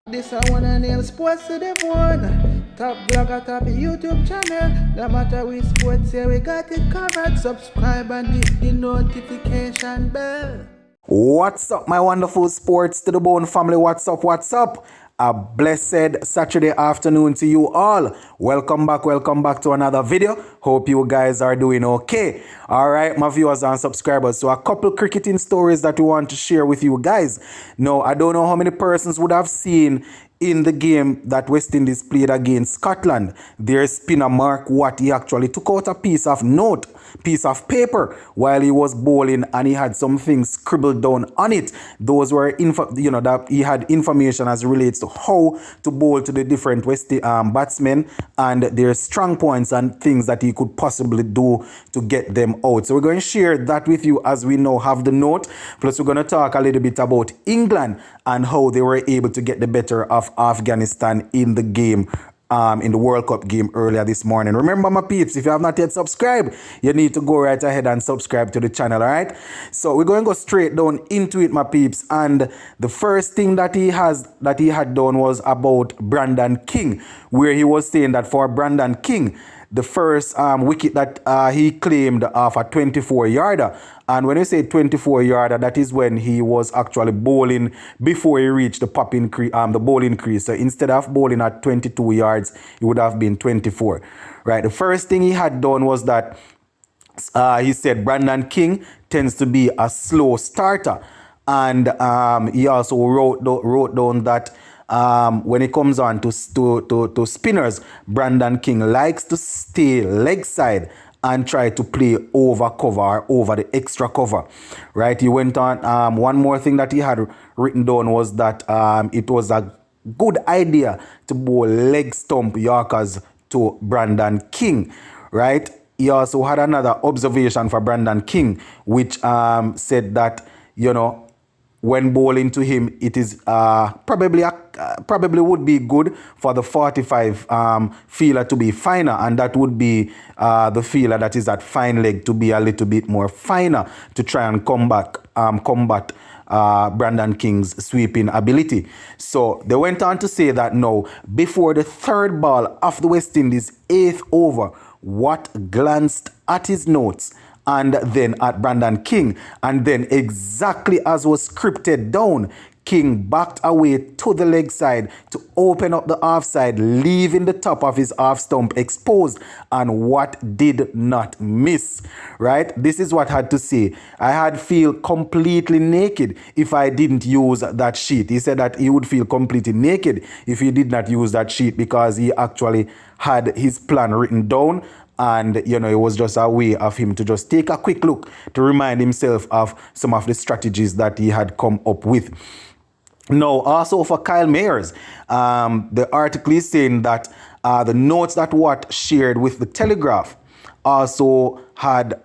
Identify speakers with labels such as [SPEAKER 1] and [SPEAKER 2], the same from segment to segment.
[SPEAKER 1] This I wanna nail sports to the phone. Top blogger, top YouTube channel. No matter which sports say we got it covered. Subscribe and hit the notification bell.
[SPEAKER 2] What's up, my wonderful sports to the bone family? What's up? What's up? A blessed Saturday afternoon to you all. Welcome back to another video. Hope you guys are doing okay. All right, my viewers and subscribers. So a couple cricketing stories that we want to share with you guys. Now, I don't know how many persons would have seen in the game that West Indies played against Scotland. Their spinner Mark Watt, he actually took out a piece of paper while he was bowling, and he had some things scribbled down on it. Those were that he had information as relates to how to bowl to the different batsmen and their strong points and things that he could possibly do to get them out. So we're going to share that with you as we now have the note. Plus we're going to talk a little bit about England and how they were able to get the better of Afghanistan in the game, in the World Cup game earlier this morning. Remember, my peeps, if you have not yet subscribed, you need to go right ahead and subscribe to the channel, all right? So we're going to go straight down into it, my peeps. And the first thing that he had done was about Brandon King, where he was saying that for Brandon King, the first wicket that he claimed off a 24-yarder. And when you say 24-yarder, that is when he was actually bowling before he reached the bowling crease. So instead of bowling at 22 yards, it would have been 24. Right. The first thing he had done was that he said Brandon King tends to be a slow starter. And he also wrote down that when it comes on to spinners, Brandon King likes to stay leg side and try to play over cover or over the extra cover, right? He went on, one more thing that he had written down was that it was a good idea to bowl leg stump Yorkers to Brandon King, right? He also had another observation for Brandon King, which said that, when bowling to him, it is probably would be good for the 45 feeler to be finer, and that would be the feeler that is at fine leg to be a little bit more finer to try and combat Brandon King's sweeping ability. So they went on to say that now, before the third ball of the West Indies' 8th over, Watt glanced at his notes and then at Brandon King, and then exactly as was scripted down, King backed away to the leg side to open up the offside, leaving the top of his off stump exposed, and Watt did not miss, right? This is what I had to say. I had feel completely naked if I didn't use that sheet. He said that he would feel completely naked if he did not use that sheet because he actually had his plan written down. And, it was just a way of him to just take a quick look to remind himself of some of the strategies that he had come up with. Now, also for Kyle Mayers, the article is saying that the notes that Watt shared with the Telegraph also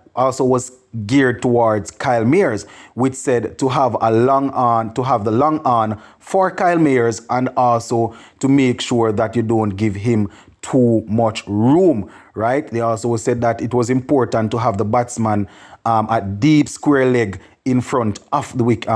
[SPEAKER 2] was geared towards Kyle Mayers, which said to have the long on for Kyle Mayers, and also to make sure that you don't give him too much room, right? They also said that it was important to have the batsman at deep square leg in front of the wicket.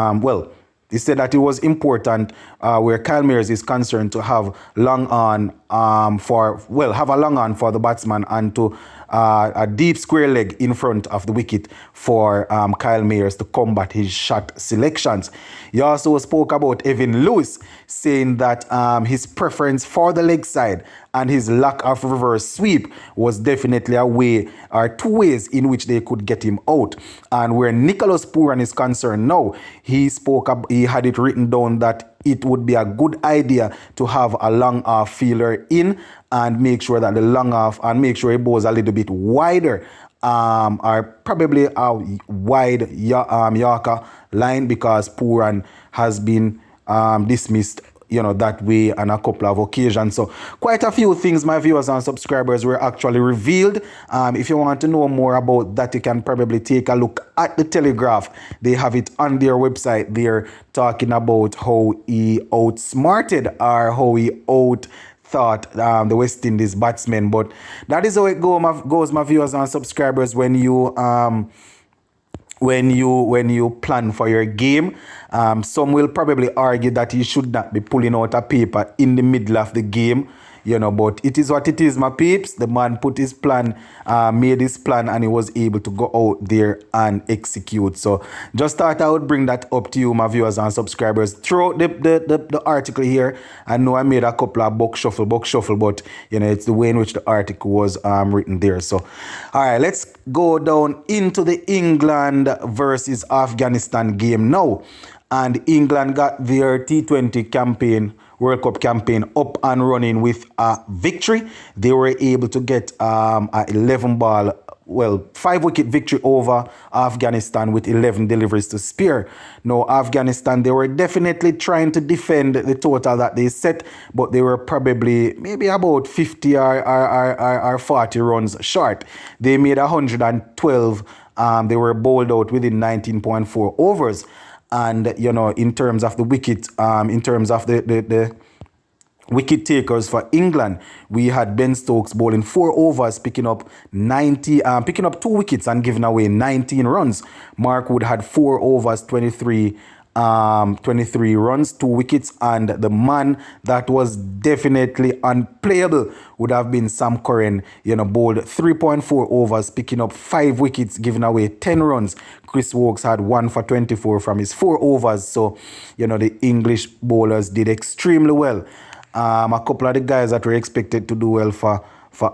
[SPEAKER 2] They said that it was important where Kyle Mayers is concerned to have a long on for the batsman, and to a deep square leg in front of the wicket for Kyle Mayers to combat his shot selections. He also spoke about Evan Lewis, saying that his preference for the leg side and his lack of reverse sweep was definitely a way or two ways in which they could get him out. And where Nicholas Pooran is concerned now, he had it written down that it would be a good idea to have a long off fielder in and make sure that the long off and make sure he bowls a little bit wider, or probably a wide Yorker line, because Pooran has been dismissed that way on a couple of occasions. So quite a few things, my viewers and subscribers, were actually revealed. If you want to know more about that, you can probably take a look at the Telegraph. They have it on their website. They're talking about how he outsmarted or how he thought the West Indies batsmen. But that is how it goes, my viewers and subscribers, when you plan for your game. Some will probably argue that he should not be pulling out a paper in the middle of the game. But it is what it is, my peeps. The man put his plan, made his plan, and he was able to go out there and execute. So just thought I would bring that up to you, my viewers and subscribers. Throughout the article here, I know I made a couple of box shuffle, but it's the way in which the article was written there. So, all right, let's go down into the England versus Afghanistan game now. And England got their T20 campaign, World Cup campaign, up and running with a victory. They were able to get a 5-wicket victory over Afghanistan with 11 deliveries to spare. Now, Afghanistan, they were definitely trying to defend the total that they set, but they were probably maybe about 50 or 40 runs short. They made 112. They were bowled out within 19.4 overs. And, in terms of the wicket, in terms of the wicket takers for England, we had Ben Stokes bowling 4 overs, picking up 2 wickets and giving away 19 runs. Mark Wood had 4 overs, 23 runs, 2 wickets, and the man that was definitely unplayable would have been Sam Curran, bowled 3.4 overs, picking up 5 wickets, giving away 10 runs. Chris Wokes had 1 for 24 from his 4 overs. So, the English bowlers did extremely well. A couple of the guys that were expected to do well for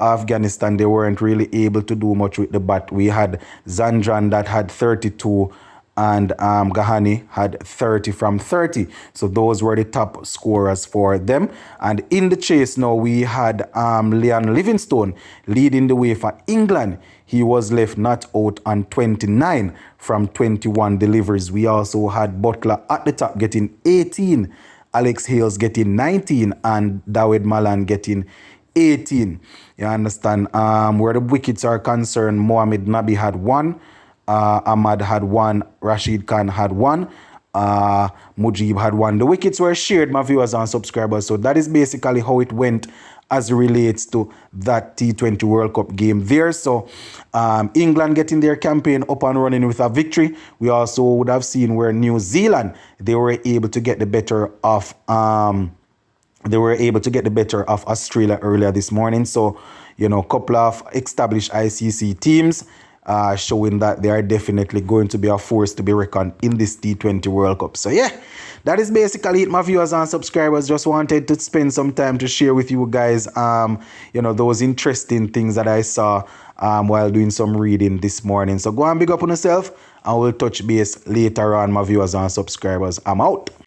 [SPEAKER 2] Afghanistan, they weren't really able to do much with the bat. We had Zandran that had 32, and Gahani had 30 from 30. So those were the top scorers for them. And in the chase now, we had Leon Livingstone leading the way for England. He was left not out on 29 from 21 deliveries. We also had Butler at the top getting 18, Alex Hales getting 19, and Dawid Malan getting 18. You understand? Where the wickets are concerned, Mohamed Nabi had 1. Ahmad had 1, Rashid Khan had 1, Mujib had 1. The wickets were shared, my viewers and subscribers. So that is basically how it went as it relates to that T20 World Cup game there. So England getting their campaign up and running with a victory. We also would have seen where New Zealand, they were able to get the better of Australia earlier this morning. So, a couple of established ICC teams showing that they are definitely going to be a force to be reckoned in this T20 World Cup. So yeah, that is basically it, my viewers and subscribers. Just wanted to spend some time to share with you guys, those interesting things that I saw while doing some reading this morning. So go and big up on yourself, and we'll touch base later on, my viewers and subscribers. I'm out.